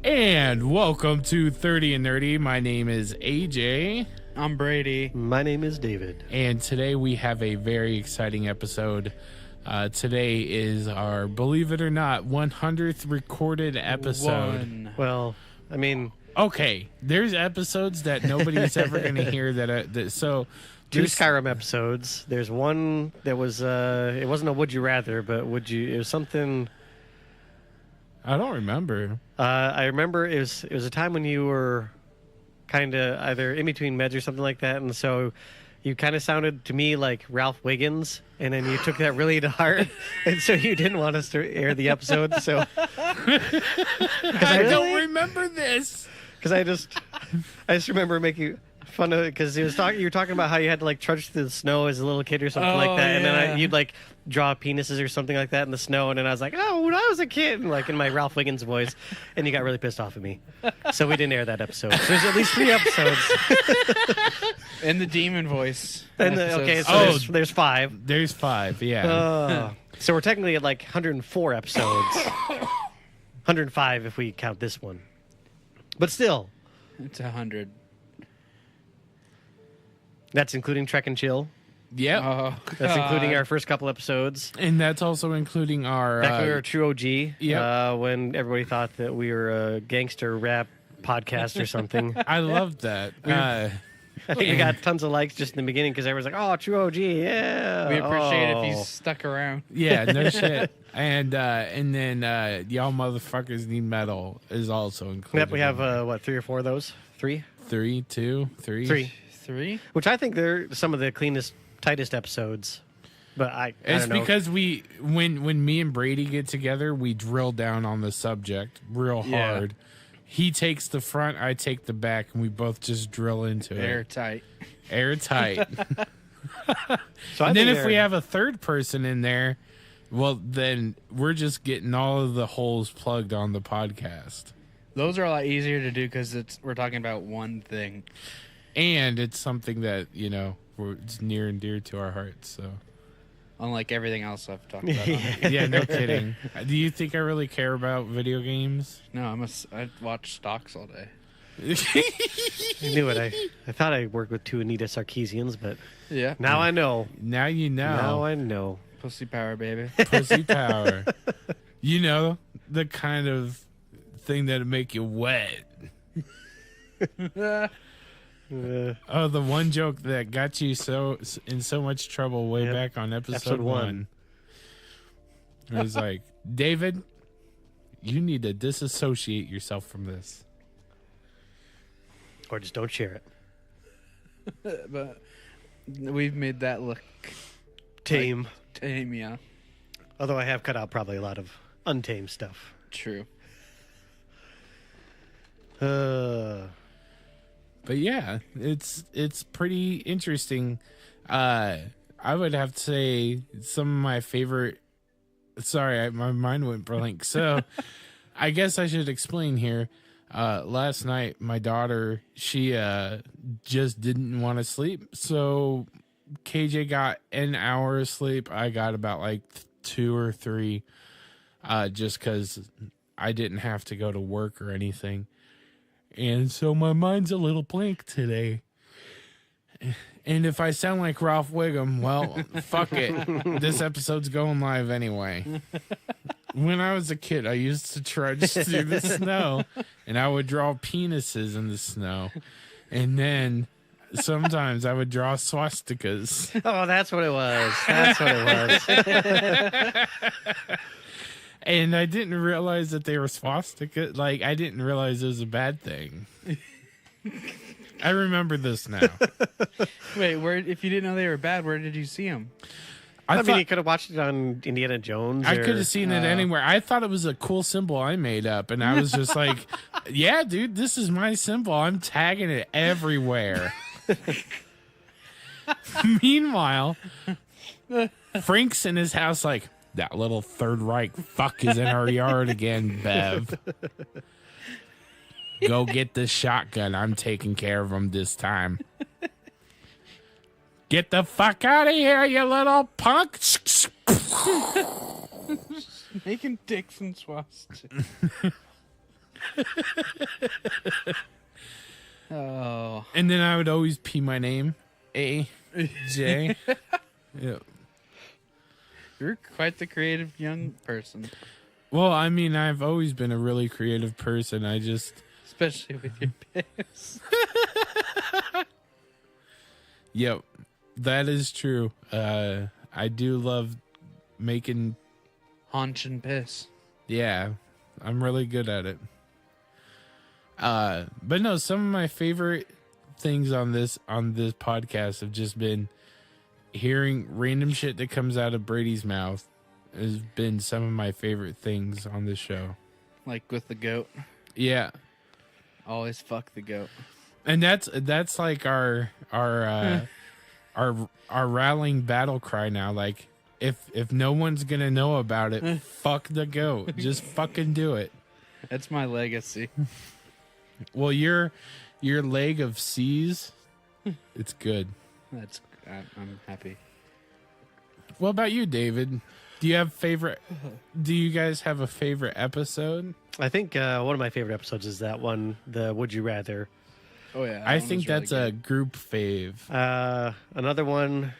And welcome to 30 and Nerdy. My name is AJ. I'm Brady. My name is David. And today we have a very exciting episode. Today is our, believe it or not, 100th recorded episode. Well, I mean... Okay, there's episodes that nobody's ever going to hear so... Two Skyrim episodes. There's one that was, it wasn't a Would You Rather, but it was something... I don't remember. I remember it was a time when you were kind of either in between meds or something like that, and so you kind of sounded to me like Ralph Wiggins, and then you took that really to heart, and so you didn't want us to air the episode. So I don't remember this because I just remember making fun of it because you were talking about how you had to like trudge through the snow as a little kid or something like that, and then you'd like draw penises or something like that in the snow, and then I was like, oh, when I was a kid, and like in my Ralph Wiggins voice, and you got really pissed off at me, so we didn't air that episode. So there's at least 3 episodes. In the demon voice. And there's 5. There's 5, yeah. So we're technically at like 104 episodes. 105 if we count this one, but still, It's 100. that's including Trek and Chill. Yep. Oh, That's God. including our first couple episodes. And that's also including our... Back when we were a true OG. Yep. When everybody thought that we were a gangster rap podcast or something. I loved that. I think we got tons of likes just in the beginning because everyone's like, oh, true OG, yeah. We appreciate it if you stuck around. Yeah, no shit. And then y'all motherfuckers need metal is also included. Yep, we have, 3 or 4 of those? 3? 3, 2, 3. 3. 3? Which I think they're some of the cleanest, tightest episodes. But I It's don't know. because when me and Brady get together, we drill down on the subject real Yeah. hard. He takes the front, I take the back, and we both just drill into it. Airtight. Airtight. So I And then think if we they're- have a third person in there, well, then we're just getting all of the holes plugged on the podcast. Those are a lot easier to do because we're talking about one thing. And it's something that, it's near and dear to our hearts, so... Unlike everything else I've talked about. Yeah, no kidding. Do you think I really care about video games? No, I watch stocks all day. I knew it. I thought I worked with 2 Anita Sarkeesians, but Yeah. now I know. Now you know. Now I know. Pussy power, baby. Pussy power. You know, the kind of thing that'll make you wet. Oh, the one joke that got you in so much trouble way Yep. back on episode Episode 1. It was like, David, you need to disassociate yourself from this. Or just don't share it. But we've made that look Tame. tame, yeah. Although I have cut out probably a lot of untamed stuff. True. But yeah, it's pretty interesting. I would have to say some of my favorite. Sorry, my mind went blank. So, I guess I should explain here. Last night, my daughter, she just didn't want to sleep. So, KJ got an hour of sleep. I got about like 2 or 3, just because I didn't have to go to work or anything. And so my mind's a little blank today. And if I sound like Ralph Wiggum, well, fuck it. This episode's going live anyway. When I was a kid, I used to trudge through the snow, and I would draw penises in the snow. And then sometimes I would draw swastikas. Oh, that's what it was. That's what it was. And I didn't realize that they were swastika. Like, I didn't realize it was a bad thing. I remember this now. Wait, if you didn't know they were bad, where did you see them? I mean, you could have watched it on Indiana Jones. I could have seen it anywhere. I thought it was a cool symbol I made up, and I was just like, yeah, dude, this is my symbol. I'm tagging it everywhere. Meanwhile, Frank's in his house like, that little Third Reich fuck is in our yard again, Bev. Go get the shotgun. I'm taking care of him this time. Get the fuck out of here, you little punk. Making dicks and swastikas. Oh. And then I would always pee my name, AJ. Yeah. You're quite the creative young person, Well, I mean, I've always been a really creative person. I just, especially with your piss. yep, that is true. I do love making, Haunch and piss. yeah, I'm really good at it. But no, some of my favorite things on this podcast have just been hearing random shit that comes out of Brady's mouth. Has been some of my favorite things on this show. Like with the goat. Yeah. Always fuck the goat. And that's like our rallying battle cry now. Like if no one's gonna know about it, fuck the goat. Just fucking do it. That's my legacy. Well, your leg of C's, it's good. I'm happy. What about you, David? Do you guys have a favorite episode? I think one of my favorite episodes is that one, the Would You Rather. Oh yeah. I think that's a group fave. Another one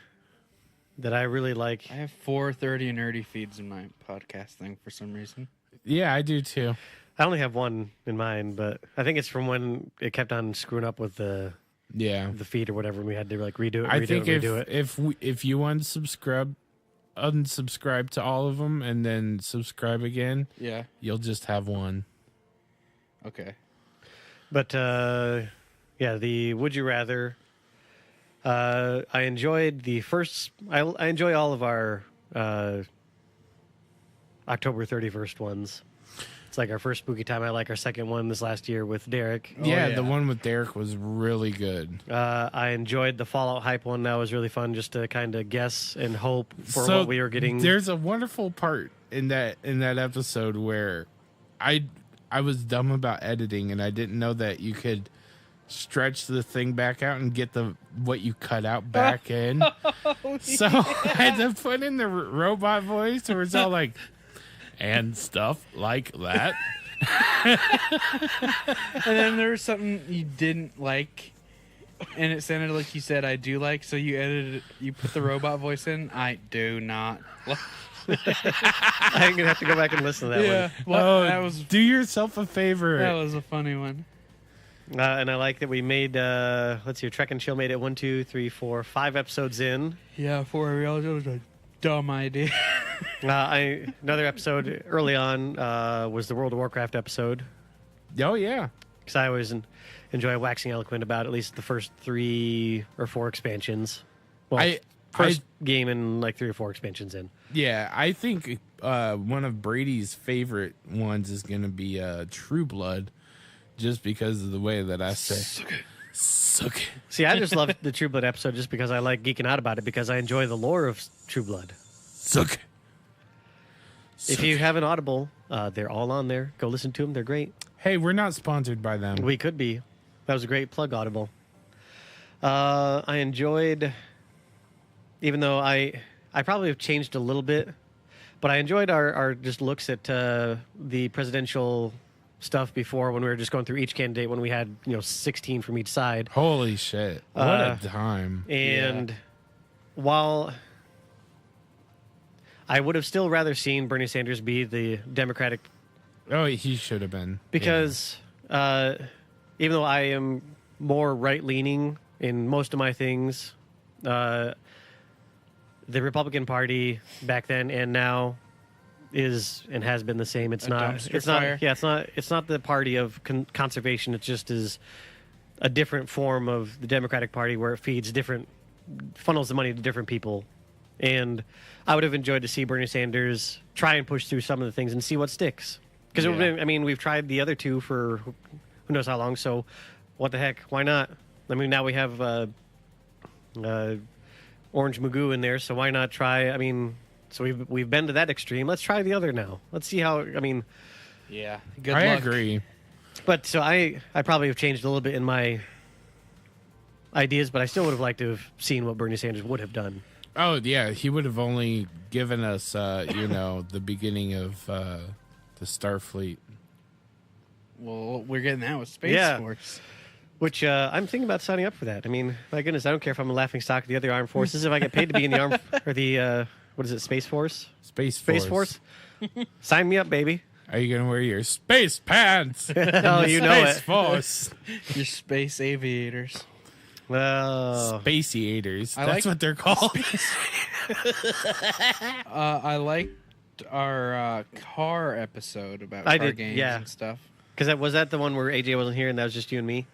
that I really like. I have 4:30 and nerdy feeds in my podcast thing for some reason. Yeah, I do too. I only have one in mind, but I think it's from when it kept on screwing up with the feed or whatever, and we had to like redo it. I think redo it. if you unsubscribe to all of them and then subscribe again, Yeah. you'll just have one. Okay. But yeah, the Would You Rather. I enjoyed the first. I enjoy all of our October 31st ones. It's like our first spooky time. I like our second one this last year with Derek. Yeah, yeah. the one with Derek was really good. I enjoyed the Fallout hype one. That was really fun, just to kind of guess and hope for So what we were getting. There's a wonderful part in that episode where I was dumb about editing and I didn't know that you could stretch the thing back out and get what you cut out back in. So I had to put in the robot voice where it's all like, and stuff like that. And then there was something you didn't like, and it sounded like you said "I do like," so you edited it. You put the robot voice in. I do not. I'm gonna have to go back and listen to that Yeah, one. Oh, that was do yourself a favor. that was a funny one. And I like that we made. Let's see, Trek and Chill made it 1, 2, 3, 4, 5 episodes in. Yeah, for real, it was a dumb idea. Another episode early on was the World of Warcraft episode, Oh yeah. because I always enjoy waxing eloquent about at least the first 3 or 4 expansions. Well, first game and like 3 or 4 expansions in. Yeah, I think one of Brady's favorite ones is going to be True Blood, just because of the way that I say suck it. See, I just love the True Blood episode just because I like geeking out about it, because I enjoy the lore of True Blood. Suck it. If you have an Audible, they're all on there. Go listen to them. They're great. Hey, we're not sponsored by them. We could be. That was a great plug, Audible. I enjoyed, even though I probably have changed a little bit, but I enjoyed our just looks at the presidential stuff before, when we were just going through each candidate, when we had 16 from each side. Holy shit. What a time. And while I would have still rather seen Bernie Sanders be the Democratic, Oh, he should have been. because even though I am more right-leaning in most of my things, the Republican Party back then and now is and has been the same. It's A not. dumpster It's fire. not. Yeah, it's not. It's not the party of conservation. It just is a different form of the Democratic Party, where it feeds different, funnels the money to different people. And I would have enjoyed to see Bernie Sanders try and push through some of the things and see what sticks. Because Yeah. I mean, we've tried the other two for who knows how long. So what the heck? Why not? I mean, now we have Orange Magoo in there, so why not try? I mean, so we've been to that extreme. Let's try the other now. Let's see how. I mean, Yeah. Good I luck. agree. but so I probably have changed a little bit in my ideas, but I still would have liked to have seen what Bernie Sanders would have done. Oh, yeah. He would have only given us, the beginning of the Starfleet. Well, we're getting that with Space Yeah. Force. Which I'm thinking about signing up for that. I mean, my goodness, I don't care if I'm a laughing stock of the other armed forces. If I get paid to be in the armed or the what is it, Space Force? Space Space Force. Sign me up, baby. Are you gonna wear your space pants? Oh, you know Space it. Force. Your space aviators. Well, Spaciators. I That's like- what they're called. I liked our car episode about I car did, games yeah. and stuff. because was that the one where AJ wasn't here and that was just you and me?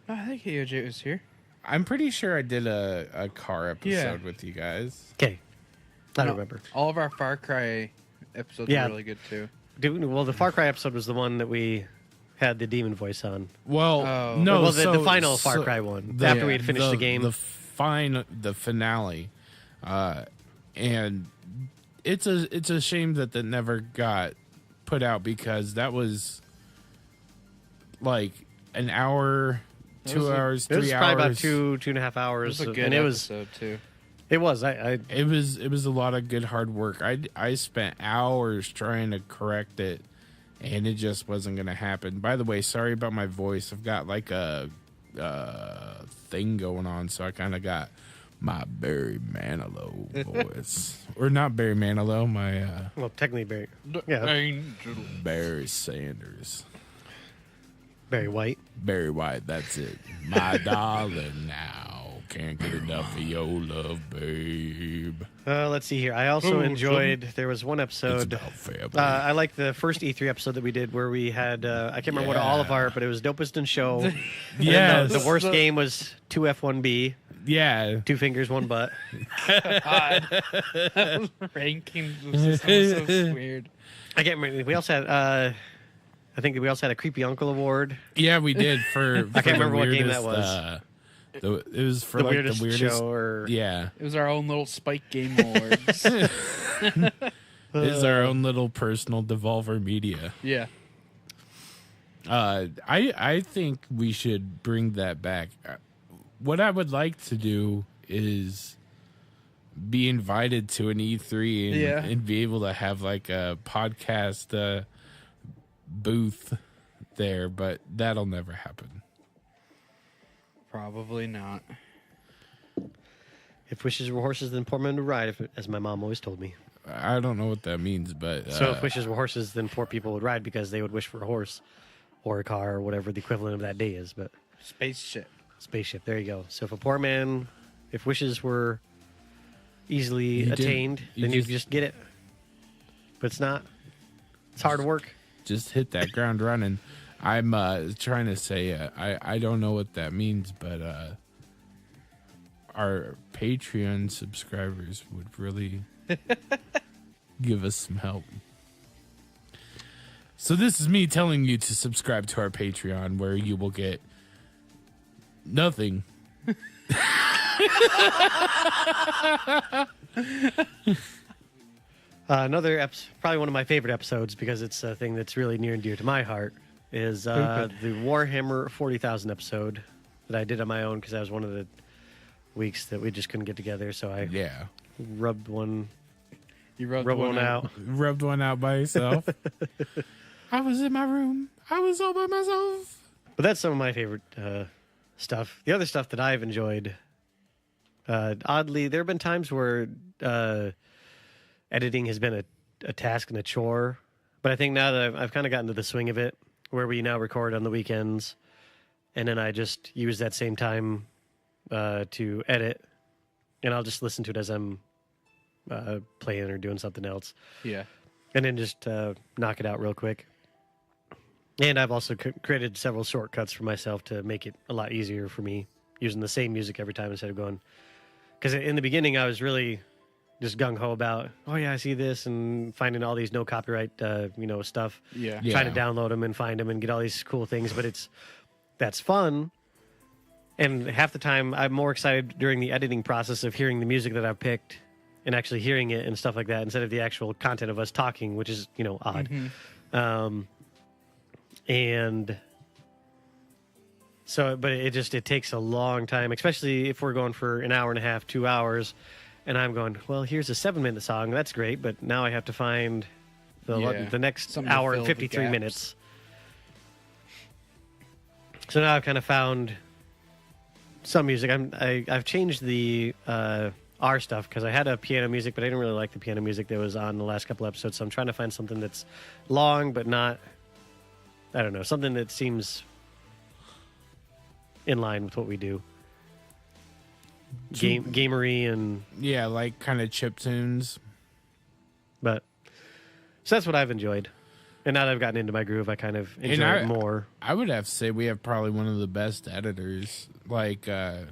No, I think AOJ was here. I'm pretty sure I did a car episode Yeah. with you guys. Okay, I No, remember. All of our Far Cry episodes Yeah. are really good too. Well, the Far Cry episode was the one that we had the demon voice on. Well, Oh. no, Well, the so- final Far so Cry one, the- after we had finished the game. The finale, and it's a shame that never got put out because that was like an hour, It 2 was a- hours, It was 3 probably hours. about two and a half It hours, was a good and it was. episode too. It was. I It was a lot of good hard work. I spent hours trying to correct it, and it just wasn't gonna happen. By the way, sorry about my voice. I've got like a thing going on, so I kind of got my Barry Manilow voice, or not Barry Manilow, my well, technically very, yeah, Angel. Barry Sanders, very white. Barry White. That's it. My darling, now can't get enough of your love, babe. Let's see here. I also enjoyed. There was one It's episode. about family. I like the first E3 episode that we did where we had I can't remember what all of our, but it was Dopest in Show. And then Yes. the worst game was 2F1B, Yeah. 2 fingers, 1 butt. Ranking system is so weird. I can't remember. We also had I think we also had a Creepy Uncle Award. Yeah, we did for. I can't remember what game that was. It was for The like weirdest, the weirdest show or Yeah, It was our own little Spike Game Awards. it's our own little personal Devolver Media. Yeah. I think we should bring that back. What I would like to do is be invited to an E3 and, Yeah. and be able to have like a podcast booth there, but that'll never happen. Probably not. If wishes were horses, then poor men would ride, as my mom always told me. I don't know what that means, but So if wishes were horses, then poor people would ride because they would wish for a horse or a car or whatever the equivalent of that day is. But Spaceship. spaceship, there you go. So if a poor man, if wishes were easily You didn't- attained, you then you just- just get it. But it's not. It's hard work. just hit that ground running. I'm trying to say I don't know what that means, but our Patreon subscribers would really give us some help. So this is me telling you to subscribe to our Patreon, where you will get nothing. Probably one of my favorite episodes because it's a thing that's really near and dear to my heart, is the Warhammer 40,000 episode that I did on my own because that was one of the weeks that we just couldn't get together. So I Yeah, rubbed one You wrote one out. rubbed one out by yourself. I was in my room. I was all by myself. But that's some of my favorite stuff. The other stuff that I've enjoyed, oddly, there have been times where editing has been a task and a chore. But I think now that I've kind of gotten to the swing of it, where we now record on the weekends, and then I just use that same time to edit, and I'll just listen to it as I'm playing or doing something else, Yeah. and then just knock it out real quick. And I've also created several shortcuts for myself to make it a lot easier for me, using the same music every time instead of going. Because in the beginning, I was really just gung ho about, oh yeah, I see this, and finding all these no copyright, stuff. Yeah. Yeah. Trying to download them and find them and get all these cool things, but that's fun. And half the time, I'm more excited during the editing process of hearing the music that I've picked and actually hearing it and stuff like that, instead of the actual content of us talking, which is odd. And so, but it takes a long time, especially if we're going for an hour and a half, 2 hours, and I'm going, well, here's a 7-minute song. That's great, but now I have to find Yeah. the next Something to hour fill and the 53 gaps. minutes. So now I've kind of found some music. I've changed the R stuff because I had a piano music, but I didn't really like the piano music that was on the last couple episodes. So I'm trying to find something that's long but not, I don't know, something that seems in line with what we do. Gamery and Yeah, like kind of chip tunes. but so that's what I've enjoyed. And now that I've gotten into my groove, I kind of enjoy it more. I would have to say we have probably one of the best editors. Like, I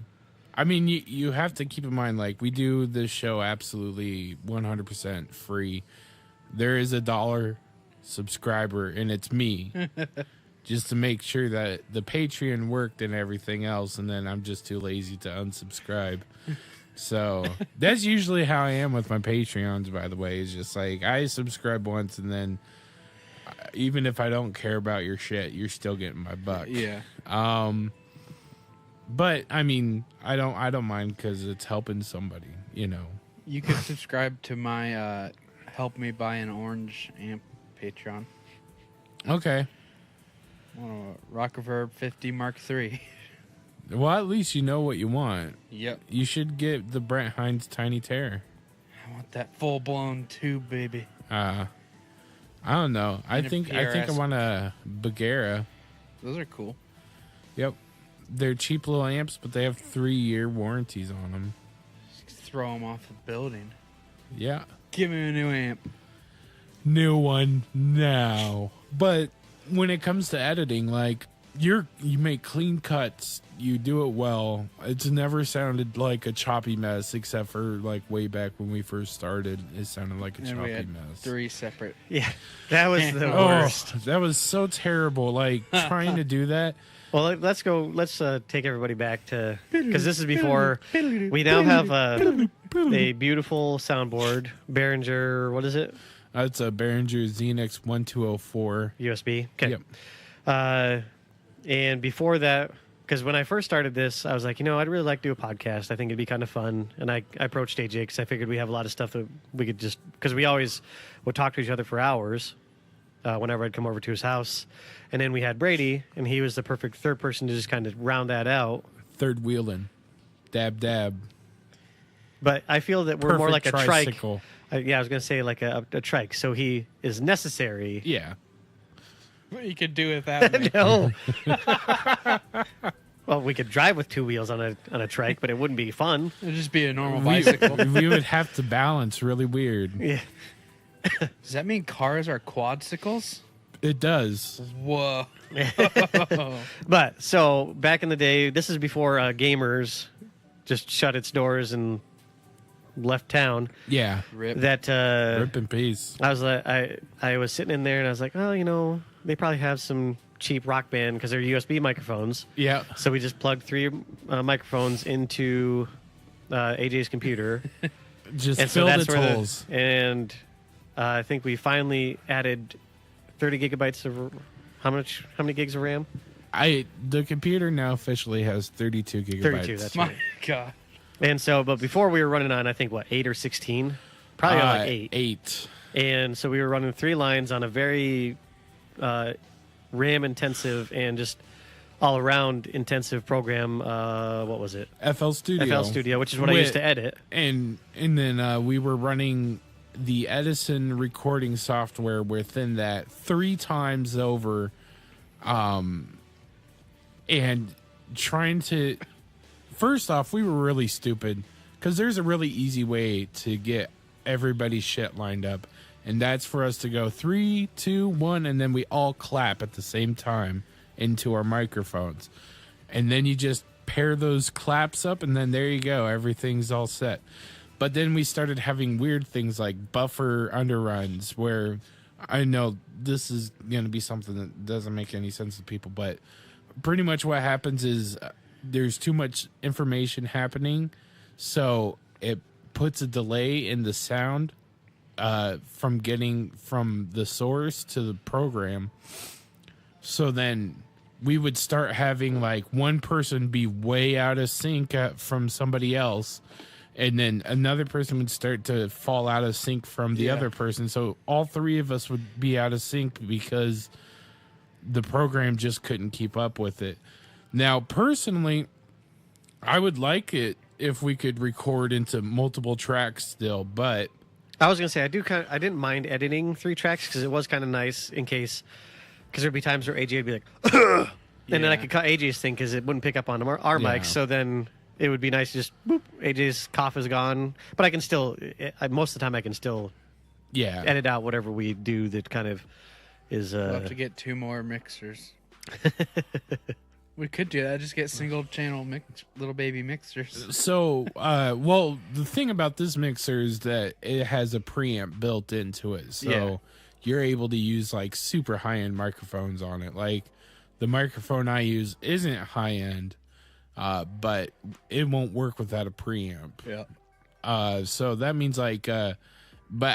mean, you have to keep in mind, like, we do this show absolutely 100% free. There is $1 subscriber, and it's me. Just to make sure that the Patreon worked and everything else, and then I'm just too lazy to unsubscribe. So that's usually how I am with my Patreons, by the way. It's just like I subscribe once, and then even if I don't care about your shit, you're still getting my buck. Yeah. But I mean, I don't mind because it's helping somebody, you know. You could subscribe to my Help Me Buy an Orange Amp Patreon. Okay. Rock Reverb 50 Mark III. Well, at least you know what you want. Yep. You should get the Brent Hines Tiny Terror. I want that full blown tube, baby. I don't know. I think I want a Bagheera. Those are cool. Yep. They're cheap little amps, but they have 3-year warranties on them. Just throw them off the building. Yeah. Give me a new amp. New one now. But when it comes to editing, like you make clean cuts, you do it well. It's never sounded like a choppy mess, except for like way back when we first started. It sounded like a And we choppy had mess. 3 separate. Yeah, that was the Oh, worst. that was so terrible. Like trying to do that. Well, let's go. Let's take everybody back to, because this is before we now have a beautiful soundboard, Behringer. What is it? It's a Behringer Xenix 1204. USB. Okay. Yep. And before that, because when I first started this, I was like, I'd really like to do a podcast. I think it'd be kind of fun. And I approached AJ because I figured we have a lot of stuff that we could just, because we always would talk to each other for hours whenever I'd come over to his house. And then we had Brady, and he was the perfect third person to just kind of round that out. Third wheeling. Dab, dab. But I feel that we're more like Perfect a trike. tricycle. Yeah, I was going to say like a trike. So he is necessary. Yeah. What you could do with that? No. Well, we could drive with 2 wheels on a trike, but it wouldn't be fun. It'd just be a normal We, bicycle. we would have to balance really weird. Yeah. Does that mean cars are quadcicles? It does. Whoa. But so back in the day, this is before Gamers just shut its doors and left town. Yeah. Rip. That Rip in peace. I was like, I was sitting in there and I was like, oh, they probably have some cheap Rock Band because they're USB microphones. Yeah. So we just plugged 3 microphones into AJ's computer. Just And so filled that's its where holes. and I think we finally added 30 gigabytes of how many gigs of RAM? The computer now officially has 32 gigabytes. 32, that's My right. God. And so, but before we were running on, I think, 8 or 16? Probably on like 8. 8. And so we were running 3 lines on a very RAM intensive and just all around intensive program. What was it? FL Studio. FL Studio, which is what I used to edit. And then we were running the Edison recording software within that 3 times over, and trying to. First off, we were really stupid because there's a really easy way to get everybody's shit lined up, and that's for us to go 3, 2, 1, and then we all clap at the same time into our microphones, and then you just pair those claps up, and then there you go, everything's all set. But then we started having weird things like buffer underruns, where I know this is going to be something that doesn't make any sense to people, but pretty much what happens is there's too much information happening, so it puts a delay in the sound from getting from the source to the program. So then we would start having like one person be way out of sync from somebody else, and then another person would start to fall out of sync from the other person. So all 3 of us would be out of sync because the program just couldn't keep up with it. Now, personally, I would like it if we could record into multiple tracks still, but I was gonna say I didn't mind editing 3 tracks because it was kind of nice in case because there'd be times where AJ would be like, and then I could cut AJ's thing because it wouldn't pick up on our Yeah. mics. So then it would be nice to just boop, AJ's cough is gone, but I can still most of the time I can still yeah. edit out whatever we do that kind of is. We'll have to get 2 more mixers. We could do that. Just get single channel little baby mixers. So, well, the thing about this mixer is that it has a preamp built into it. So Yeah. you're able to use like super high end microphones on it. Like the microphone I use isn't high end, but it won't work without a preamp. Yeah. So that means like, but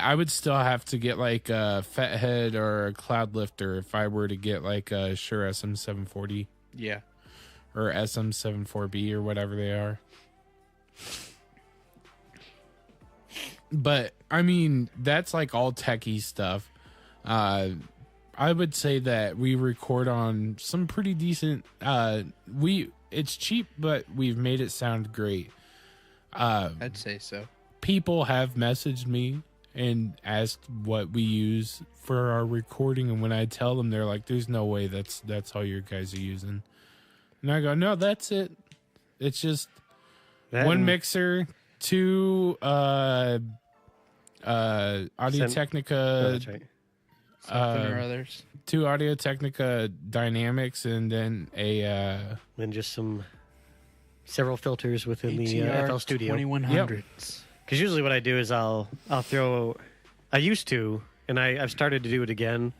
I would still have to get like a Fathead or a Cloud Lifter if I were to get like a Shure SM740 Yeah. or SM74B or whatever they are. But I mean, that's like all techie stuff. I would say that we record on some pretty decent. It's cheap, but we've made it sound great. I'd say so. People have messaged me and asked what we use for our recording, and when I tell them, they're like, "There's no way that's all your guys are using." And I go, "No, that's it. It's just one mixer, 2 Audio Technica, that's right. Something or others. 2 Audio Technica Dynamics, and then a And just several filters within the ATR FL Studio. 2100s. Because usually what I do is I used to, and I've started to do it again,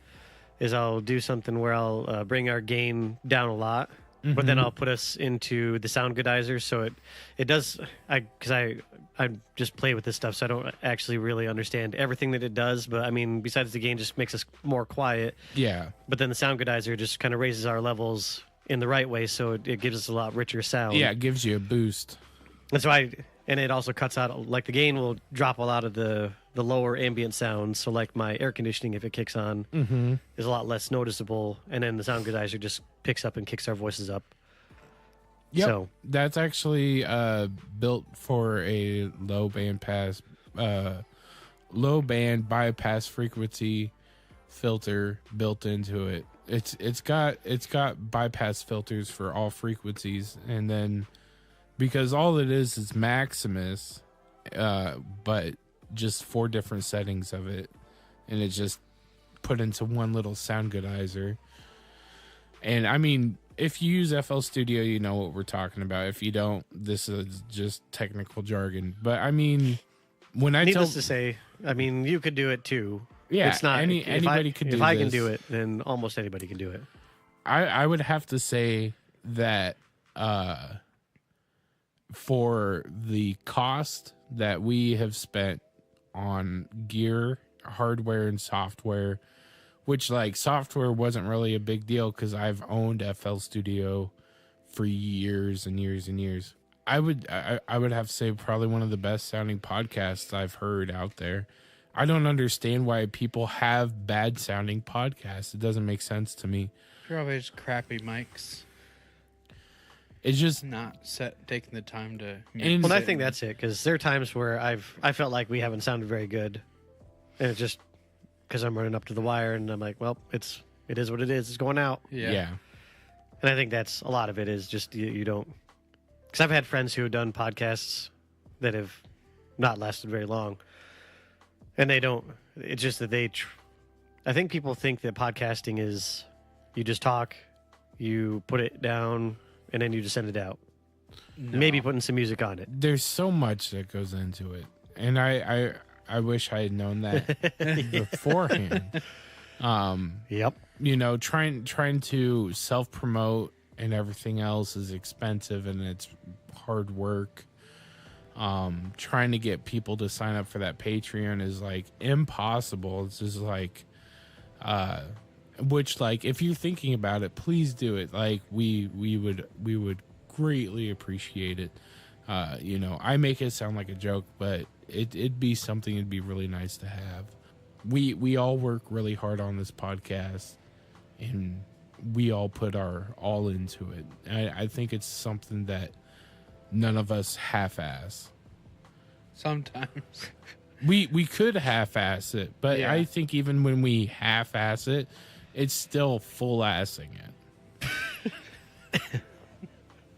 is I'll do something where I'll bring our gain down a lot, but then I'll put us into the sound goodizer. So it does, because I just play with this stuff, so I don't actually really understand everything that it does. But I mean, besides the gain just makes us more quiet. yeah. But then the sound goodizer just kind of raises our levels in the right way, so it gives us a lot richer sound. Yeah, it gives you a boost. That's why, and it also cuts out, like the gain will drop a lot of the lower ambient sounds. So like my air conditioning, if it kicks on, is a lot less noticeable. And then the sound goodizer just picks up and kicks our voices up. Yep. So That's actually built for a low band bypass frequency filter built into it. It's got bypass filters for all frequencies, and then because all it is Maximus, but just 4 different settings of it, and it's just put into one little sound goodizer. And I mean, if you use FL Studio, you know what we're talking about. If you don't, this is just technical jargon. But I mean, when I needless to say, I mean, you could do it too. yeah, It's not anybody could do If this. I can do it, then almost anybody can do it. I would have to say that for the cost that we have spent on gear, hardware, and software, which like software wasn't really a big deal because I've owned FL Studio for years and years and years. I would have to say probably one of the best sounding podcasts I've heard out there. I don't understand why people have bad sounding podcasts. It doesn't make sense to me. Probably just crappy mics. It's just Not taking the time to. And- Well, I think that's it, because there are times where I felt like we haven't sounded very good, and it's just because I'm running up to the wire, and I'm like, well, it is what it is. It's going out. yeah. And I think that's a lot of it is just you don't. Because I've had friends who have done podcasts that have not lasted very long, and they don't. It's just that I think people think that podcasting is you just talk, you put it down, and then you just send it out. No. Maybe putting some music on it. There's so much that goes into it, and I wish I had known that beforehand. Yep. You know, trying to self promote and everything else is expensive and it's hard work. Trying to get people to sign up for that Patreon is like impossible. It's just like, which like if you're thinking about it, please do it. Like we would greatly appreciate it. You know, I make it sound like a joke, but it'd be something it'd be really nice to have. We all work really hard on this podcast, and we all put our all into it. I think it's something that none of us half-ass. Sometimes. We could half-ass it, but Yeah. I think even when we half-ass it, it's still full-assing it.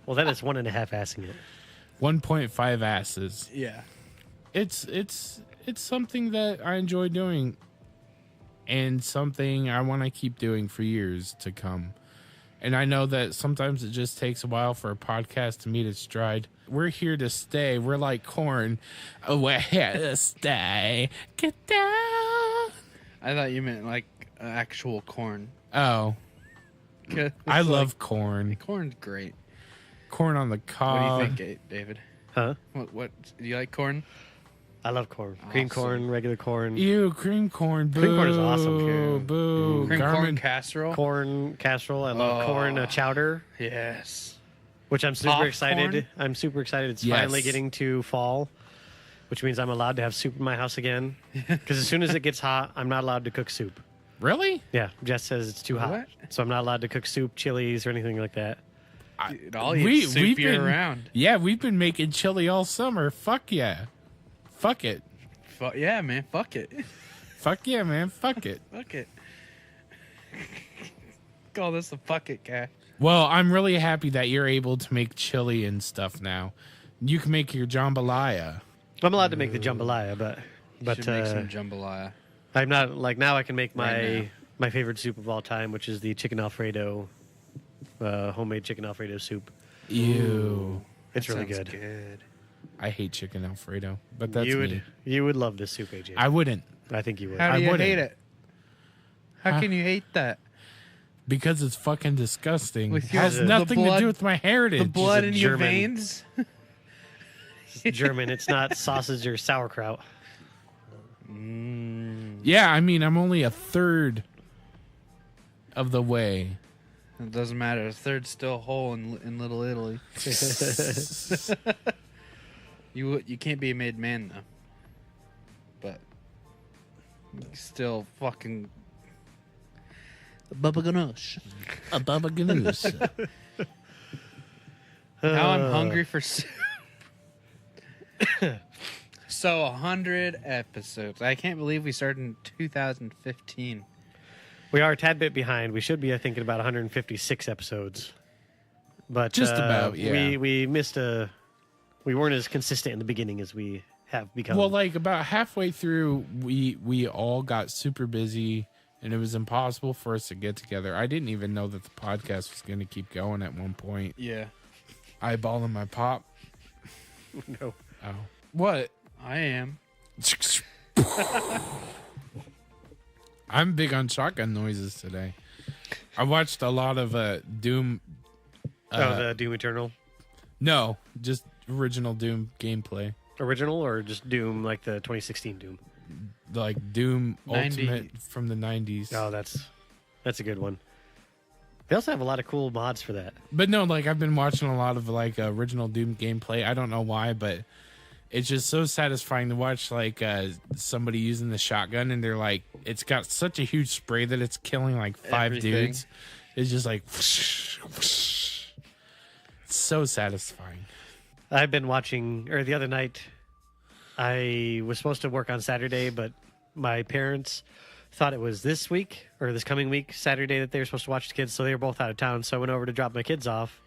Well, then it's 1.5 assing it. 1.5 asses. Yeah. It's something that I enjoy doing, and something I want to keep doing for years to come. And I know that sometimes it just takes a while for a podcast to meet its stride. We're here to stay. We're like corn. Oh, we're here to stay. Get down. I thought you meant like actual corn. Oh, 'Cause I it's love corn. like, corn's great. Corn on the What cob. do you think, David? Huh? What do you like corn? I love corn. Cream Awesome. corn, regular corn, Ew, cream corn. Boo. Cream corn is awesome. Boo. Boo. Cream corn Garmin. casserole? corn casserole. I love Oh. corn chowder, Yes. which I'm super Popcorn? excited. I'm super excited. It's Yes. finally getting to fall, which means I'm allowed to have soup in my house again. Because as soon as it gets hot, I'm not allowed to cook soup. Really? Yeah, Jess says it's too hot, What? so I'm not allowed to cook soup, chilies, or anything like that. Dude, I'll eat soup year round. Yeah, we've been making chili all summer. Fuck yeah. Fuck it. Yeah, man. Fuck it. Fuck yeah, man. Fuck it. Fuck it. Call this a fuck it guy. Well, I'm really happy that you're able to make chili and stuff now. You can make your jambalaya. I'm allowed to make the jambalaya, but Should make some jambalaya. I'm not like now. I can make Right now. my favorite soup of all time, which is the chicken Alfredo, homemade chicken Alfredo soup. Ew. It's That really sounds good. I hate chicken Alfredo, but that's me. You would love this soup, AJ. I wouldn't, I think you would. How I do you wouldn't. hate it? How Huh? can you hate that? because it's fucking disgusting. With It your- has the nothing to blood- do with my heritage. The blood in your German. veins? It's German. It's not sausage or sauerkraut. Yeah, I mean, I'm only a third of the way. It doesn't matter. A third's still whole in Little Italy. You can't be a made man though. But still fucking Baba Ganoush. A baba ganoush. Now I'm hungry for soup. So 100 episodes. I can't believe we started in 2015. We are a tad bit behind. We should be, I think, at about 156 episodes. But Just about, yeah. We missed a. We weren't as consistent in the beginning as we have become. Well, like about halfway through, we all got super busy, and it was impossible for us to get together. I didn't even know that the podcast was going to keep going at one point. Yeah. Eyeballing my pop. no. Oh, what? I am. I'm big on shotgun noises today. I watched a lot of Doom. The Doom Eternal No, just original Doom gameplay. original, or just Doom like the 2016 Doom. Like Doom 90. Ultimate from the 90s. Oh, that's a good one. They also have a lot of cool mods for that. But no, like I've been watching a lot of like original Doom gameplay. I don't know why, but it's just so satisfying to watch like somebody using the shotgun, and they're like, it's got such a huge spray that it's killing like 5 Everything. dudes. It's just like whoosh, whoosh. It's so satisfying. I've been watching, or the other night, I was supposed to work on Saturday, but my parents thought it was this week or this coming week, Saturday, that they were supposed to watch the kids. So they were both out of town. So I went over to drop my kids off,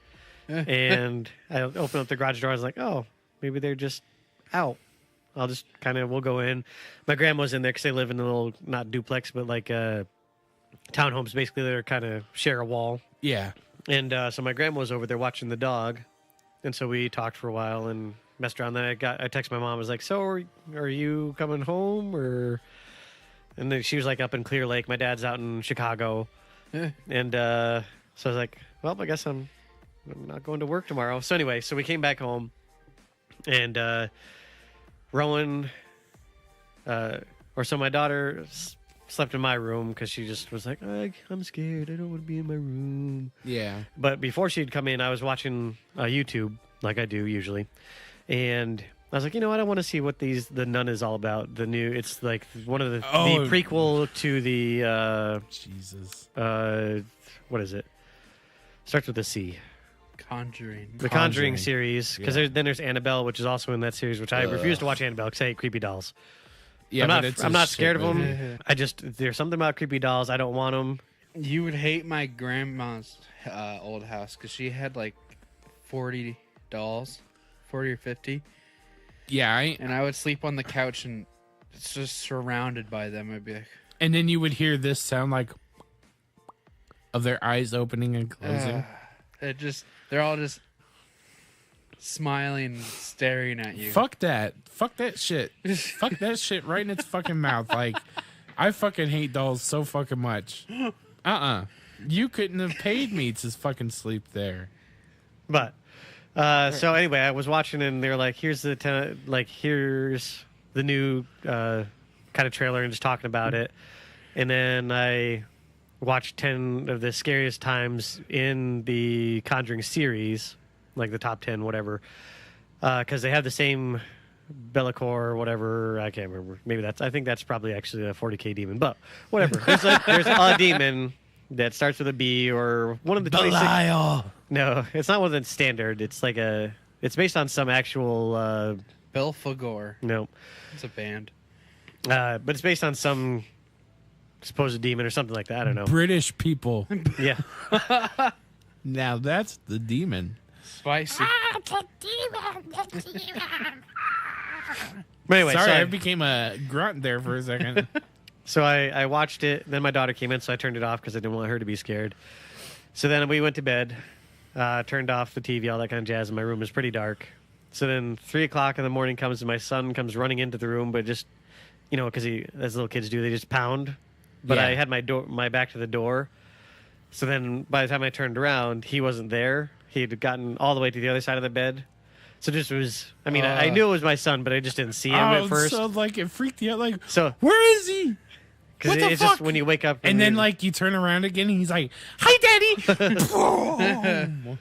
and I opened up the garage door. I was like, oh, maybe they're just out. I'll just we'll go in. My grandma's in there because they live in a little, not duplex, but like townhomes, basically. They're kind of share a wall. Yeah. And so my grandma was over there watching the dog, and so we talked for a while and messed around. Then I texted my mom. I was like, "So are you coming home?" Or, and then she was like up in Clear Lake. My dad's out in Chicago, and so I was like, "Well, I guess I'm not going to work tomorrow." So anyway, so we came back home, and Rowan, so my daughter slept in my room because she just was like, I'm scared. I don't want to be in my room. Yeah. But before she'd come in, I was watching YouTube, like I do usually. And I was like, you know what? I want to see what the Nun is all about. The new, it's like one of the Oh. prequel to the Jesus. what is it? Starts with a C. Conjuring. The Conjuring. Conjuring series, because Yeah. then there's Annabelle, which is also in that series, which I refuse to watch Annabelle because I hate creepy dolls. Yeah, I'm but not. it's I'm a not shit scared of them. movie. I just there's something about creepy dolls. I don't want them. You would hate my grandma's old house because she had like 40 dolls, 40 or 50, Yeah, and I would sleep on the couch and it's just surrounded by them. I'd be like, and then you would hear this sound like of their eyes opening and closing. they're all just smiling, staring at you. Fuck that. Fuck that shit. Fuck that shit right in its fucking mouth. Like, I fucking hate dolls so fucking much. You couldn't have paid me to fucking sleep there. But so anyway, I was watching and they're like, here's the here's the new kind of trailer and just talking about it. And then I watched 10 of the scariest times in the Conjuring series, like the top 10, whatever, because they have the same Bellacore or whatever. I can't remember. I think that's probably actually a 40K demon, but whatever. There's a demon that starts with a B or one of the 26. No, it's not one of the standard. It's like it's based on some actual, Belphegor. no, It's a band. but it's based on some supposed demon or something like that. I don't know. British people. Yeah. Now that's the demon. Spicy. But anyway, Sorry, so I became a grunt there for a second. So I watched it. Then my daughter came in, so I turned it off because I didn't want her to be scared. So then we went to bed, turned off the TV, all that kind of jazz. And my room is pretty dark. So then 3 o'clock in the morning comes, and my son comes running into the room, but just, because as little kids do, they just pound. But Yeah. I had my back to the door. So then by the time I turned around, he wasn't there. He had gotten all the way to the other side of the bed. So just was, I knew it was my son, but I just didn't see him at first. So like it freaked you out. Like, So where is he? because what the it's just fuck? when you wake up, And then like you turn around again, and he's like, "Hi, Daddy."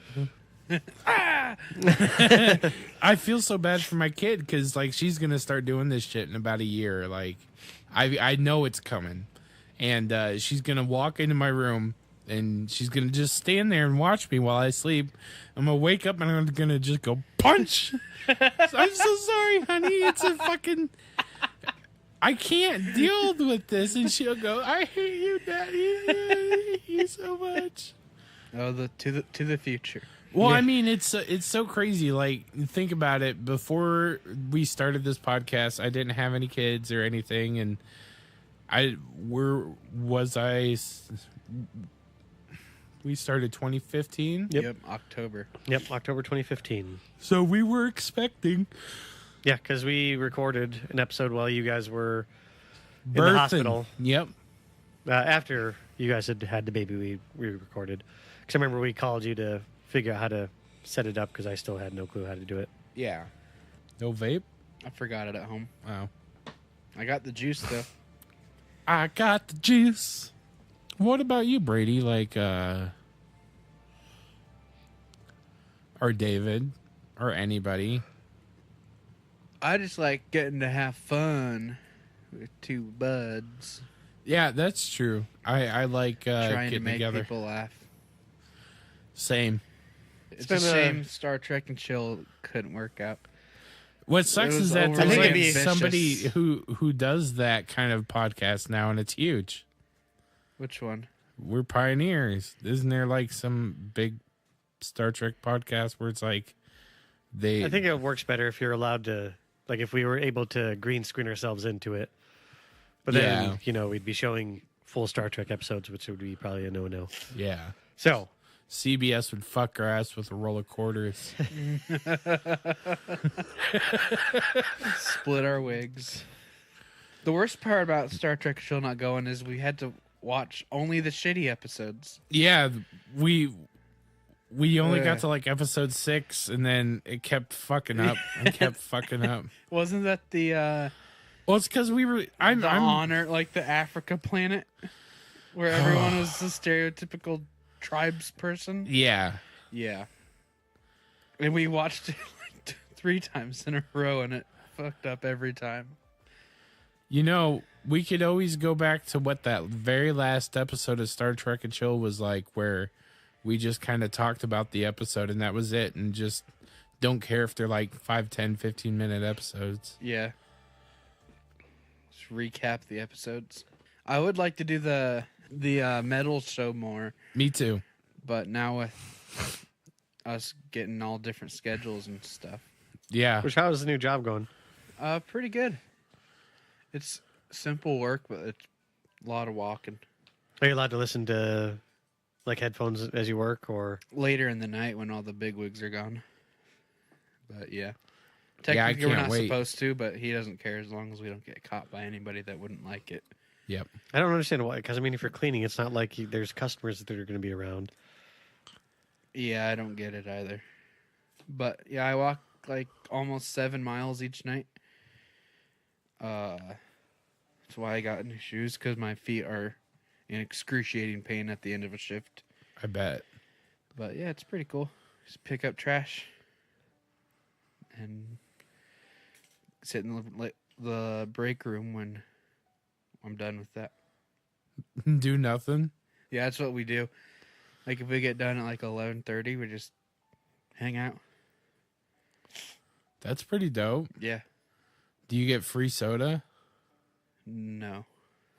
I feel so bad for my kid because like she's gonna start doing this shit in about a year. Like, I know it's coming, and she's gonna walk into my room and she's gonna just stand there and watch me while I sleep. I'm gonna wake up and I'm gonna just go punch. I'm so sorry, honey. It's a fucking. I can't deal with this, and she'll go, "I hate you, Daddy. I hate you so much." Oh, to the future. Well, I mean, it's so crazy. Like, think about it. Before we started this podcast, I didn't have any kids or anything, and we started 2015. Yep. October. Yep, October 2015. So we were expecting Yeah, because we recorded an episode while you guys were in the birthing. hospital. Yep. After you guys had the baby, we recorded. Because I remember we called you to figure out how to set it up because I still had no clue how to do it. Yeah. No vape? I forgot it at home. Oh. I got the juice though. I got the juice. What about you, Brady? Like, or David, or anybody? I just like getting to have fun with two buds, Yeah, that's true. I like trying to getting make together. people laugh. Same. It's been a a- shame Star Trek and Chill couldn't work out. What sucks was is that overly there's like ambitious. somebody who does that kind of podcast now, and it's huge. Which one? We're pioneers. Isn't there like some big Star Trek podcast where it's like they? I think it works better if you're allowed to, like if we were able to green screen ourselves into it. But then, we'd be showing full Star Trek episodes, which would be probably a no-no. yeah. So, CBS would fuck our ass with a roll of quarters. Split our wigs. The worst part about Star Trek Chill not going is we had to watch only the shitty episodes. Yeah, we only Yeah. got to like episode 6, and then it kept fucking up and kept fucking up. Wasn't that the Well, it's because we were. I'm honor, like the Africa planet, where everyone was the stereotypical tribes person? Yeah. Yeah. And we watched it like 3 times in a row, and it fucked up every time. You know, we could always go back to what that very last episode of Star Trek and Chill was like, where we just kind of talked about the episode and that was it, and just don't care if they're like 5, 10, 15-minute episodes. Yeah. Just recap the episodes. I would like to do the metal show more, Me too. but now with us getting all different schedules and stuff, Yeah. Which, how is the new job going? pretty good. It's simple work, but it's a lot of walking. Are you allowed to listen to like headphones as you work, or? Later in the night when all the bigwigs are gone. But yeah. I Technically, we're can't not wait. supposed to, but he doesn't care as long as we don't get caught by anybody that wouldn't like it. Yep. I don't understand why. Because I mean, if you're cleaning, it's not like there's customers that are going to be around. Yeah, I don't get it either. But yeah, I walk like almost 7 miles each night. That's why I got new shoes, because my feet are in excruciating pain at the end of a shift. I bet. But yeah, it's pretty cool. Just pick up trash and sit in the break room when I'm done with that. Do nothing. Yeah, that's what we do. Like if we get done at like 11:30, we just hang out. That's pretty dope. Yeah. Do you get free soda? No.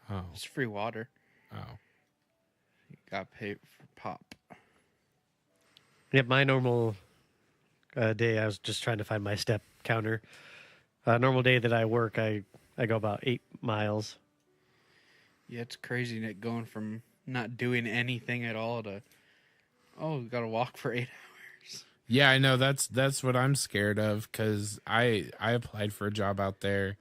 Oh. It's free water. Oh. You got paid for pop. Yeah, my normal day, I was just trying to find my step counter. Normal day that I work, I go about 8 miles. Yeah, it's crazy, Nick, going from not doing anything at all to, we got to walk for 8 hours. Yeah, I know. That's what I'm scared of, because I applied for a job out there,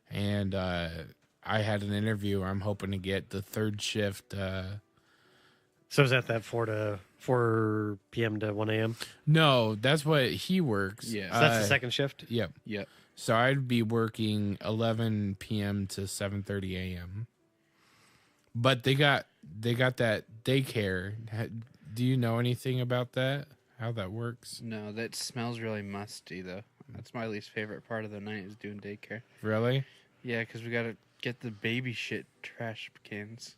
and I had an interview. I'm hoping to get the third shift. So is that 4 p.m. to 1 a.m.? No, that's what he works. Yeah. So that's the second shift? Yep. Yep. So I'd be working 11 p.m. to 7:30 a.m. But they got that daycare. Do you know anything about that? How that works? No, that smells really musty, though. That's my least favorite part of the night is doing daycare. Really? Yeah, because we got to get the baby shit trash cans.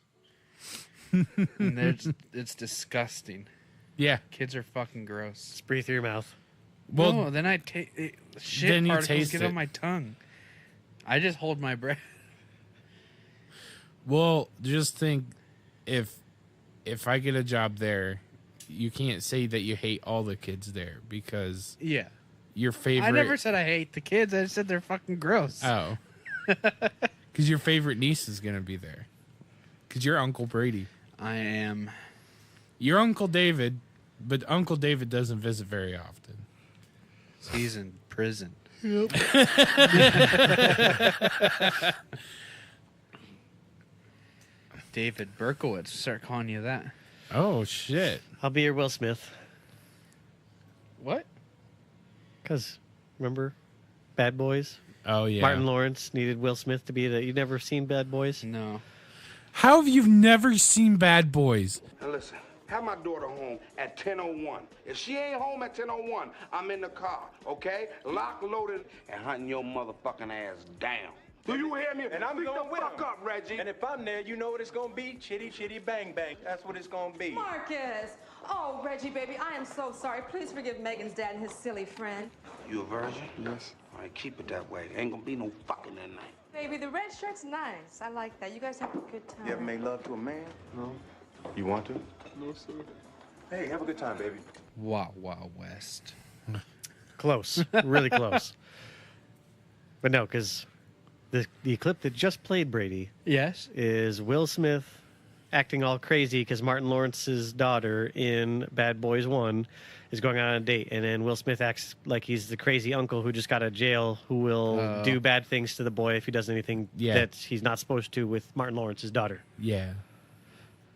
And it's disgusting. Yeah. Kids are fucking gross. Just breathe through your mouth. Well, No, then I shit then you particles taste get it. on my tongue. I just hold my breath. well, just think if I get a job there, you can't say that you hate all the kids there, because Yeah. your favorite. I never said I hate the kids. I just said they're fucking gross. Oh. Because your favorite niece is gonna be there. Because you're Uncle Brady. I am. You're Uncle David, but Uncle David doesn't visit very often. He's in prison. David Berkowitz. Start calling you that. Oh shit! I'll be your Will Smith. What? Because, remember? Bad Boys? Oh yeah. Martin Lawrence needed Will Smith to be the... You never seen Bad Boys? No. How have you never seen Bad Boys? Now listen, have my daughter home at 10:01. If she ain't home at 10:01, I'm in the car, okay? Lock, loaded, and hunting your motherfucking ass down. Do you hear me? And I'm Speak going the with fuck him. up, Reggie. And if I'm there, you know what it's gonna be? Chitty, chitty, bang, bang. That's what it's gonna be. Marcus! Oh, Reggie, baby, I am so sorry. Please forgive Megan's dad and his silly friend. You a virgin? Yes. All right, keep it that way. Ain't gonna be no fucking that night. Baby, the red shirt's nice. I like that. You guys have a good time. You ever made love to a man? No. You want to? No, sir. Hey, have a good time, baby. Wow, wow, West. Close. Really close. But no, because the clip that just played, Brady, Yes. is Will Smith acting all crazy because Martin Lawrence's daughter in Bad Boys 1 is going on a date. And then Will Smith acts like he's the crazy uncle who just got out of jail who will do bad things to the boy if he does anything that he's not supposed to with Martin Lawrence's daughter. Yeah.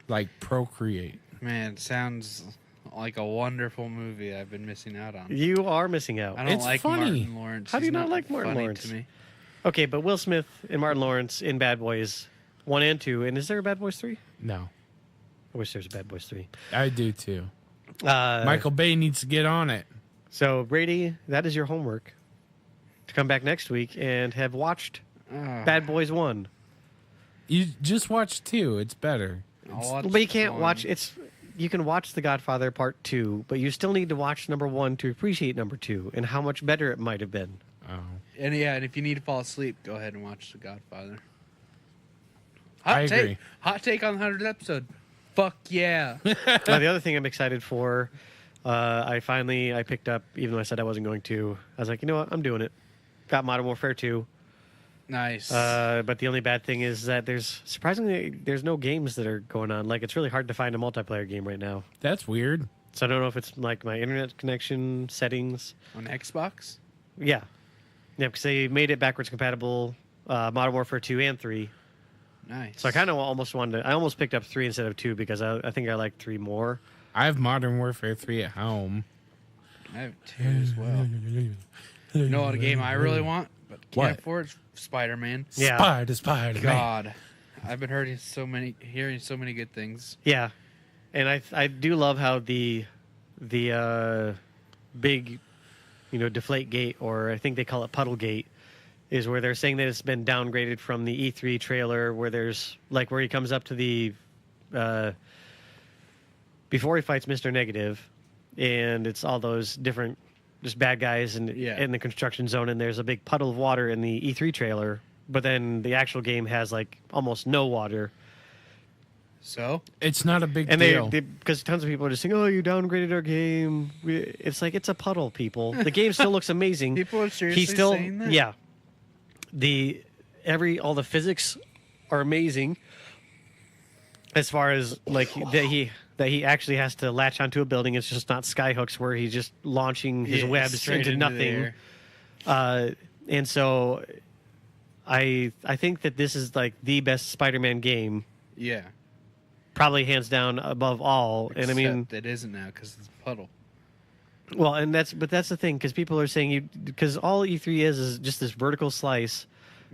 Like procreate. Man, sounds like a wonderful movie I've been missing out on. You are missing out. I don't It's like funny. Martin Lawrence. How do He's you not like Martin funny Lawrence? To me. Okay, but Will Smith and Martin Lawrence in Bad Boys 1 and 2. And is there a Bad Boys 3? No, I wish there was a Bad Boys 3. I do too. Michael. Michael Bay needs to get on it. So, Brady, that is your homework. to come back next week and have watched Bad Boys 1. You just watch 2. It's better. But you can't watch you can watch The Godfather Part 2, but you still need to watch number 1 to appreciate number 2 and how much better it might have been. Oh. And if you need to fall asleep, go ahead and watch The Godfather. I agree. Hot take on the 100th episode. Fuck yeah. Now, the other thing I'm excited for, I picked up, even though I said I wasn't going to, I was like, you know what, I'm doing it. Got Modern Warfare 2. Nice. But the only bad thing is that there's no games that are going on. Like, it's really hard to find a multiplayer game right now. That's weird. So I don't know if it's like my internet connection settings. On Xbox? Yeah. Yeah, because they made it backwards compatible, Modern Warfare 2 and 3. Nice. So I kind of almost picked up 3 instead of 2 because I think I like 3 more. I have Modern Warfare 3 at home. I have 2 as well. You know what a game I really want, but can't What? afford? Spider-Man. Yeah. Spider. God. I've been hearing so many good things. Yeah. And I do love how the big, deflate gate, or I think they call it puddle gate, is where they're saying that it's been downgraded from the E3 trailer, where there's like where he comes up to the before he fights Mr. Negative, and it's all those different just bad guys in the construction zone, and there's a big puddle of water in the E3 trailer, but then the actual game has like almost no water. So It's not a big And deal. because tons of people are just saying, "Oh, you downgraded our game." It's like, it's a puddle, people. The game still looks amazing. People are seriously He's still, saying that? yeah. All the physics are amazing. As far as like that he actually has to latch onto a building. It's just not skyhooks where he's just launching his webs straight into the nothing. air. And so, I think that this is like the best Spider-Man game, Yeah. probably hands down above all. And I mean, Except it isn't now because it's a puddle. well, and that's the thing, because people are saying because all E3 is just this vertical slice,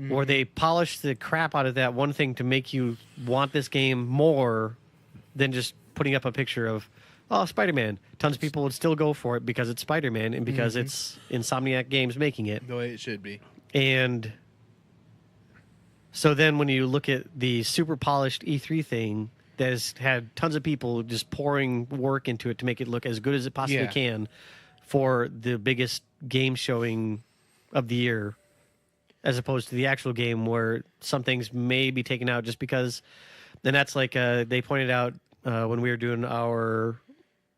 where they polish the crap out of that one thing to make you want this game more than just putting up a picture of, oh, Spider-Man. Tons of people would still go for it because it's Spider-Man and because it's Insomniac Games making it. The way it should be. And so then when you look at the super polished E3 thing that has had tons of people just pouring work into it to make it look as good as it possibly can for the biggest game showing of the year, as opposed to the actual game where some things may be taken out just because. And that's like they pointed out when we were doing our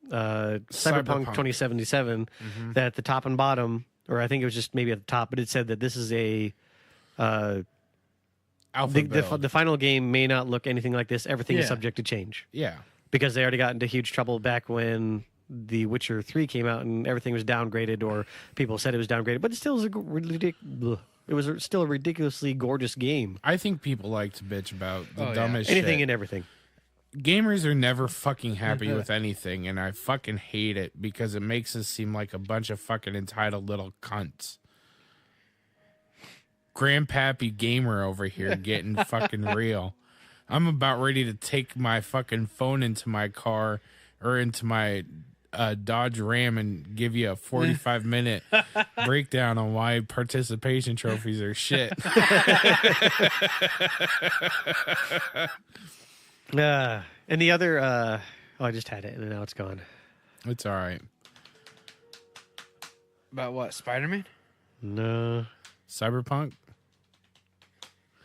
Cyberpunk 2077 that at the top and bottom, or I think it was just maybe at the top, but it said that this is a Alpha build. the final game may not look anything like this. Everything is Yeah. subject to change Yeah. because they already got into huge trouble back when The Witcher 3 came out and everything was downgraded, or people said it was downgraded, but it still was still a ridiculously gorgeous game. I think people like to bitch about the Oh, yeah. dumbest Anything shit. and everything. Gamers are never fucking happy with anything, and I fucking hate it because it makes us seem like a bunch of fucking entitled little cunts. Grandpappy gamer over here getting fucking real. I'm about ready to take my fucking phone into my car or into my Dodge Ram and give you a 45-minute breakdown on why participation trophies are shit. And the other, I just had it and now it's gone. It's all right. About what? Spider-Man? No, Cyberpunk?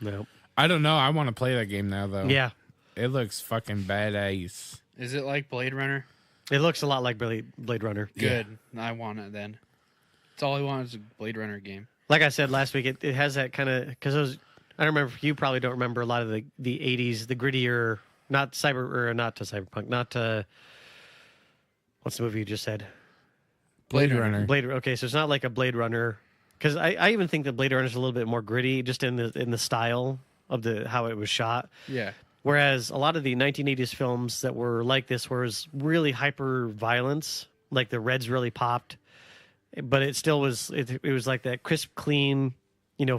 no. I don't know. I want to play that game now, though. Yeah, It looks fucking badass. Is it like Blade Runner? it looks a lot like Blade Runner. Good. I want it then. That's all I want is a Blade Runner game. Like I said last week, it has that kind of, because I don't remember, you probably don't remember a lot of the 80s, the grittier, not Cyberpunk, not what's the movie you just said? Blade Runner. Okay, so it's not like a Blade Runner, because I even think that Blade Runner is a little bit more gritty, just in the style of how it was shot. Yeah. Whereas a lot of the 1980s films that were like this was really hyper violence, like the Reds really popped, but it still was it was like that crisp, clean,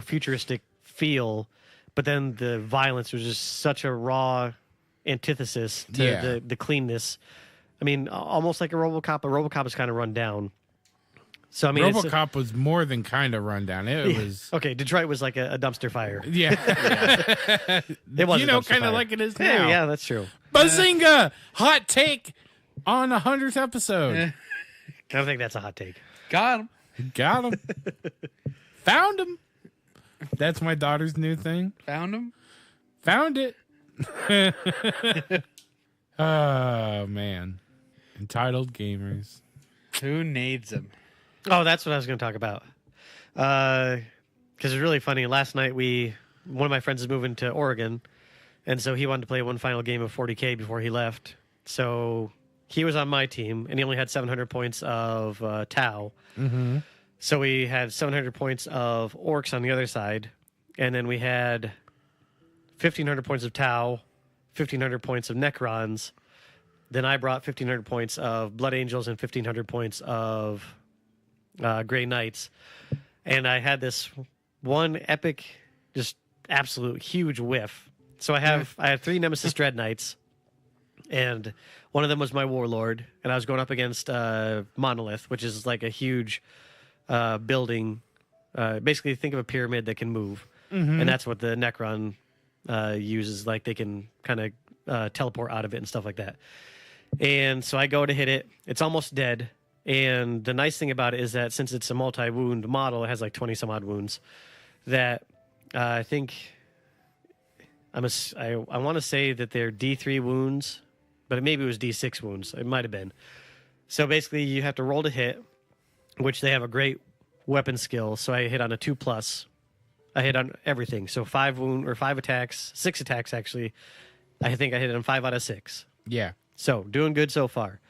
futuristic feel. But then the violence was just such a raw antithesis to the cleanness. I mean, almost like a RoboCop. A RoboCop is kind of run down. So I mean, RoboCop was more than kind of rundown. It was okay. Detroit was like a dumpster fire. yeah. It was You a know, dumpster kind of fire. like it is Yeah, now. yeah, that's true. Bazinga! Hot take on the 100th episode. I don't think that's a hot take. Got him. Got him. Found him. That's my daughter's new thing. Found him. Found it. Oh, man. Entitled gamers. Who needs him? Oh, that's what I was going to talk about. Because it's really funny. Last night, one of my friends is moving to Oregon, and so he wanted to play one final game of 40K before he left. So he was on my team, and he only had 700 points of Tau. Mm-hmm. So we had 700 points of Orcs on the other side, and then we had 1,500 points of Tau, 1,500 points of Necrons. Then I brought 1,500 points of Blood Angels and 1,500 points of Grey Knights. And I had this one epic, just absolute huge whiff. So I had 3 Nemesis Dread Knights, and one of them was my Warlord, and I was going up against Monolith, which is like a huge building. Basically, think of a pyramid that can move, and that's what the Necron uses. Like they can kind of teleport out of it and stuff like that. And so I go to hit it. It's almost dead. And the nice thing about it is that since it's a multi-wound model, it has like 20 some odd wounds. That I think I want to say that they're D3 wounds, but maybe it was D6 wounds. It might have been. So basically, you have to roll to hit, which they have a great weapon skill. So I hit on a 2+. I hit on everything. So 5 attacks, 6 attacks actually. I think I hit on 5 out of 6. Yeah. So doing good so far.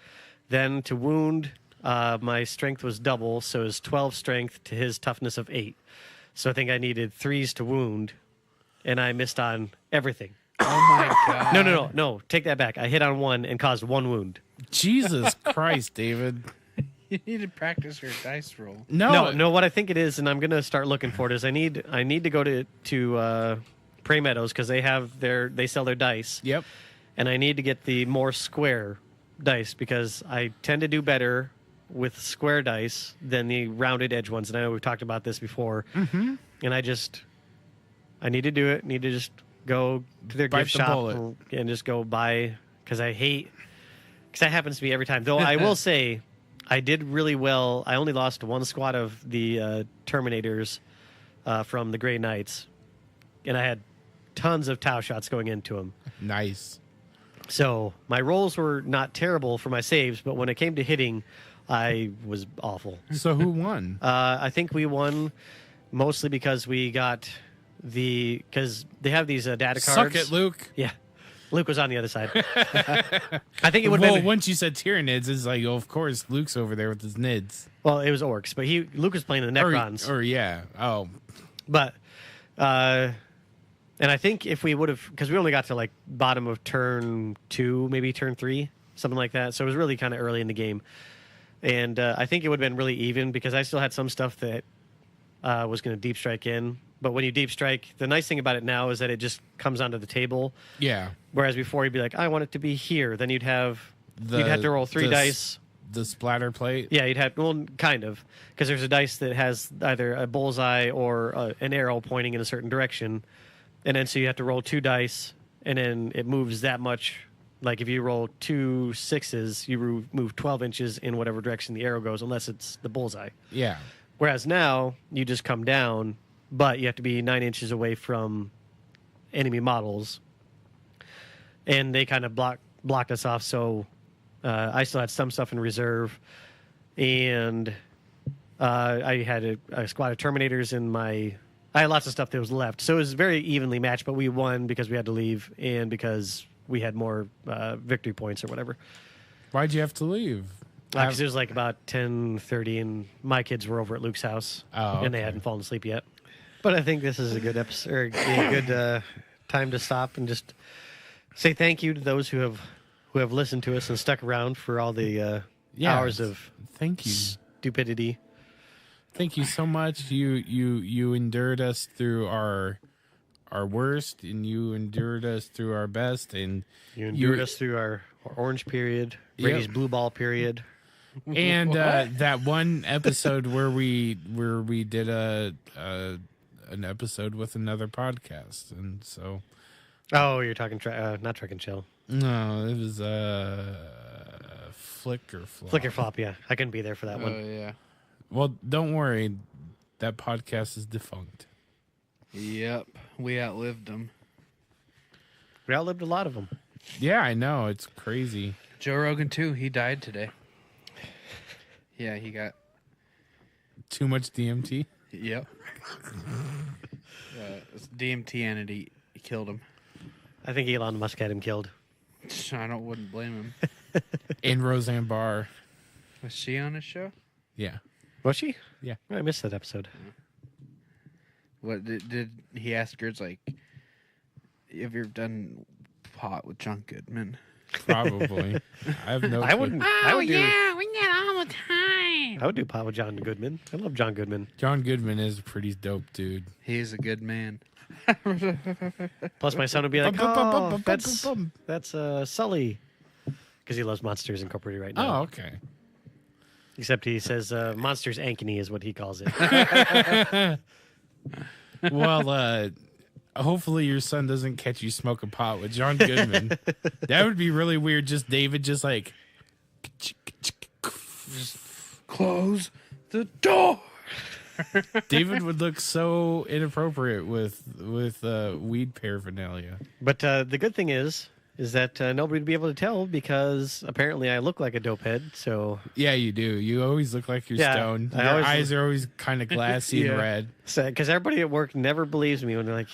Then to wound, my strength was double, so it was 12 strength to his toughness of 8. So I think I needed 3s to wound, and I missed on everything. Oh my god. No. Take that back. I hit on 1 and caused 1 wound. Jesus Christ, David. You need to practice your dice roll. No. What I think it is, and I'm gonna start looking for it, is I need to go to Prey Meadows because they sell their dice. Yep. And I need to get the more square dice because I tend to do better with square dice than the rounded edge ones. And I know we've talked about this before. Mm-hmm. And I need to do it. Need to just go to their Bite gift the shop bullet. and just go buy because that happens to me every time. Though I will say I did really well. I only lost 1 squad of the Terminators from the Grey Knights. And I had tons of Tau shots going into them. Nice. So my rolls were not terrible for my saves, but when it came to hitting, I was awful. So who won? I think we won mostly because we got because they have these data cards. Suck it, Luke. Yeah. Luke was on the other side. I think it would have been. Once you said Tyranids, it's like, oh, of course, Luke's over there with his nids. Well, it was orcs, but Luke was playing the Necrons. Or yeah. Oh. But, and I think if we would have, because we only got to like bottom of turn 2, maybe turn 3, something like that. So it was really kind of early in the game. And I think it would have been really even because I still had some stuff that was going to deep strike in. But when you deep strike, the nice thing about it now is that it just comes onto the table. Yeah. Whereas before you'd be like, I want it to be here. Then you'd have to roll 3 dice. The splatter plate. Yeah, you'd have, well, kind of, because there's a dice that has either a bullseye or an arrow pointing in a certain direction. And then so you have to roll 2 dice, and then it moves that much. Like if you roll 2 6s, you move 12 inches in whatever direction the arrow goes, unless it's the bullseye. Yeah. Whereas now, you just come down, but you have to be 9 inches away from enemy models. And they kind of blocked us off, so I still had some stuff in reserve. And I had a squad of Terminators in my... I had lots of stuff that was left. So it was very evenly matched, but we won because we had to leave and because we had more victory points or whatever. Why'd you have to leave? Because it was like about 10:30 and my kids were over at Luke's house. Oh, and they okay. hadn't fallen asleep yet. But I think this is a good episode, or a good time to stop and just say thank you to those who have listened to us and stuck around for all the hours of thank you. stupidity. Thank you so much. You endured us through our worst, and you endured us through our best, and You endured us through our orange period, Brady's blue ball period. And that one episode where we did an episode with another podcast, and so Oh, you're talking not Trek and Chill. no, it was Flicker Flop. Flicker Flop, yeah. I couldn't be there for that Oh one. yeah. Well, don't worry, that podcast is defunct. Yep. We outlived them. We outlived a lot of them. Yeah, I know, it's crazy. Joe Rogan too. He died today. Yeah, he got. Too much DMT. Yep. DMT entity killed him. I think Elon Musk had him killed. Wouldn't blame him. And Roseanne Barr. Was she on his show? Yeah. Was she? Yeah. I missed that episode. What did he ask her? It's like, have you ever done pot with John Goodman? Probably. I have no I clue. wouldn't. I would we get all the time. I would do pot with John Goodman. I love John Goodman. John Goodman is a pretty dope dude. He's a good man. Plus, my son would be like, Bum, bum, bum, "Oh, bum, that's bum, Sully," because he loves Monsters Incorporated right Oh, now. okay. Except he says Monsters Ankeny is what he calls it. Well, hopefully your son doesn't catch you smoking pot with John Goodman. That would be really weird. Just David, just like, Close the door. David would look so inappropriate with weed paraphernalia. But the good thing is that nobody would be able to tell because apparently I look like a dope head. So Yeah, you do. You always look like you're Yeah, stoned. I Your always eyes are always kind of glassy Yeah. and red. because everybody at work never believes me when they're like,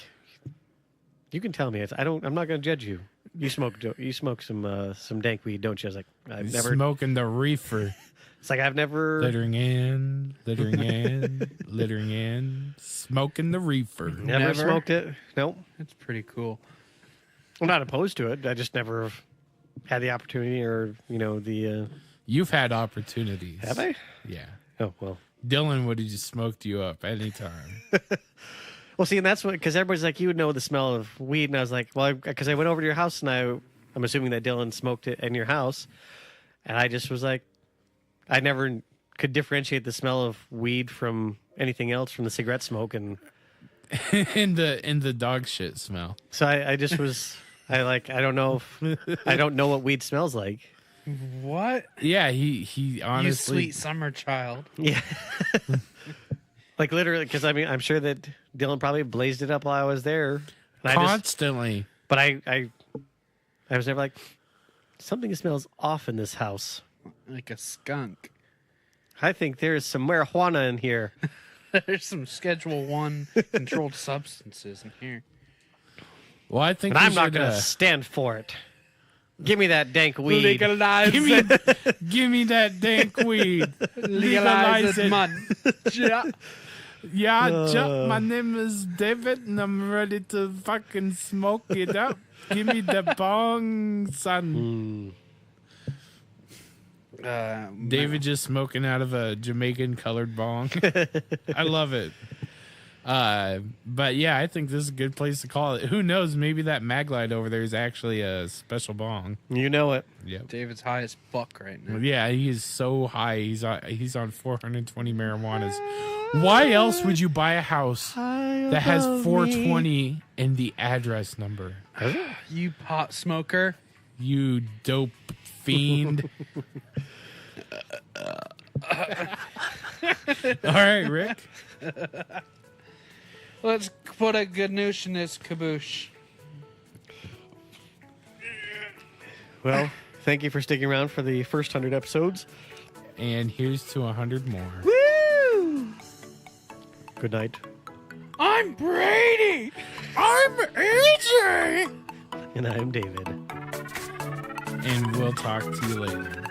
"You can tell me. I'm not going to judge you. You smoke some dank weed, don't you?" I was like, "I've never." Smoking the reefer. It's like I've never. Littering in, littering in, smoking the reefer. Never Never? smoked it. Nope. That's pretty cool. I'm not opposed to it. I just never had the opportunity or, the... You've had opportunities. have I? Yeah. Oh, well. Dylan would have just smoked you up anytime. Well, see, and that's what... Because everybody's like, you would know the smell of weed. And I was like, well, because I went over to your house and I'm assuming that Dylan smoked it in your house. And I just was like, I never could differentiate the smell of weed from anything else, from the cigarette smoke. And in the dog shit smell. so I just was... I don't know what weed smells like. What? Yeah, he honestly. You sweet summer child. Yeah. Like literally, because I mean, I'm sure that Dylan probably blazed it up while I was there. And Constantly. but I was never like, something smells off in this house. Like a skunk. I think there's some marijuana in here. There's some Schedule 1 controlled substances in here. Well, I think And we I'm not should, going to stand for it. Give me that dank weed. Legalize give me that dank weed. Legalize it, man. Yeah. Yeah, my name is David, and I'm ready to fucking smoke it up. Give me the bong, son. David just smoking out of a Jamaican colored bong. I love it. But yeah, I think this is a good place to call it. Who knows? Maybe that Maglite over there is actually a special bong. You know it. Yep. David's high as fuck right now. Yeah, he is so high. He's on 420 marijuanas. Why else would you buy a house that has 420 in the address number? You pot smoker. You dope fiend. All right, Rick. Let's put a ganoush in this caboose. Well, thank you for sticking around for the first 100 episodes. And here's to 100 more. Woo! Good night. I'm Brady. I'm AJ. And I'm David. And we'll talk to you later.